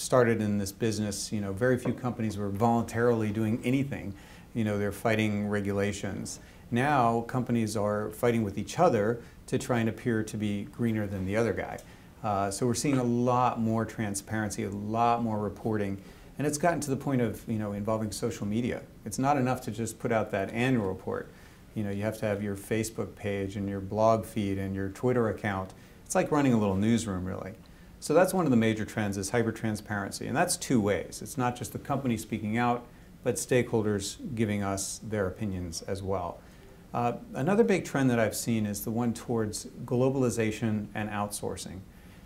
started in this business, very few companies were voluntarily doing anything. They're fighting regulations. Now companies are fighting with each other to try and appear to be greener than the other guy. So we're seeing a lot more transparency, a lot more reporting, and it's gotten to the point of involving social media. It's not enough to just put out that annual report. You have to have your Facebook page and your blog feed and your Twitter account. It's like running a little newsroom, really. So that's one of the major trends, is hyper-transparency, and that's two ways. It's not just the company speaking out, but stakeholders giving us their opinions as well. Another big trend that I've seen is the one towards globalization and outsourcing.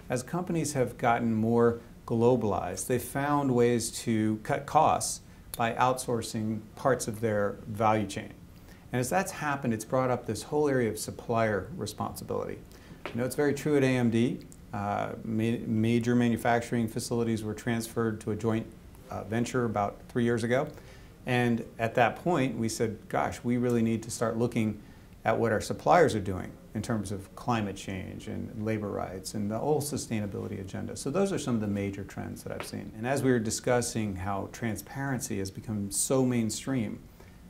As companies have gotten more globalized, they've found ways to cut costs by outsourcing parts of their value chain. And as that's happened, it's brought up this whole area of supplier responsibility. It's very true at AMD. Major manufacturing facilities were transferred to a joint venture about 3 years ago. And at that point, we said, gosh, we really need to start looking at what our suppliers are doing in terms of climate change and labor rights and the whole sustainability agenda. So those are some of the major trends that I've seen. And as we were discussing how transparency has become so mainstream,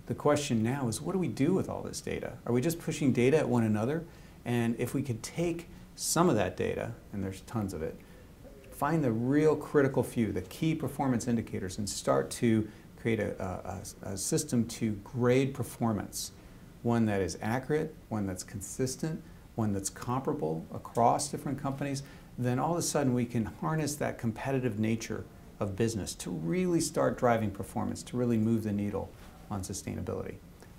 the question now is, what do we do with all this data? Are we just pushing data at one another? And if we could take some of that data, and there's tons of it, find the real critical few, the key performance indicators, and start to create a system to grade performance, one that is accurate, one that's consistent, one that's comparable across different companies, then all of a sudden we can harness that competitive nature of business to really start driving performance, to really move the needle on sustainability.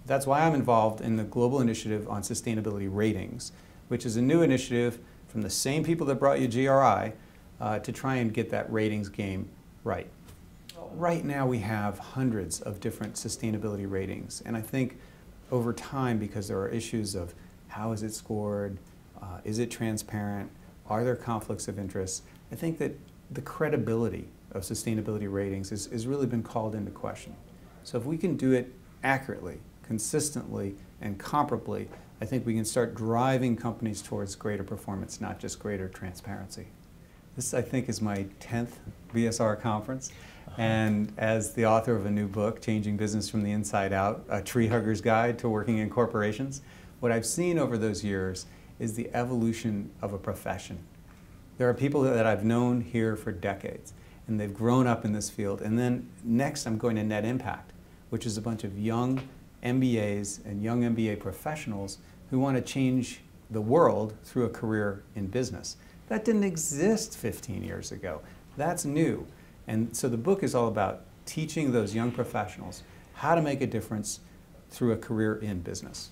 That's why I'm involved in the Global Initiative on Sustainability Ratings, which is a new initiative from the same people that brought you GRI to try and get that ratings game right. Right now we have hundreds of different sustainability ratings, and I think over time, because there are issues of how is it scored, is it transparent, are there conflicts of interest, I think that the credibility of sustainability ratings has really been called into question. So if we can do it accurately, consistently, and comparably, I think we can start driving companies towards greater performance, not just greater transparency. This, I think, is my 10th BSR conference. And as the author of a new book, Changing Business from the Inside Out, a tree hugger's guide to working in corporations, what I've seen over those years is the evolution of a profession. There are people that I've known here for decades, and they've grown up in this field. And then next I'm going to Net Impact, which is a bunch of young MBAs and young MBA professionals who want to change the world through a career in business. That didn't exist 15 years ago. That's new. And so the book is all about teaching those young professionals how to make a difference through a career in business.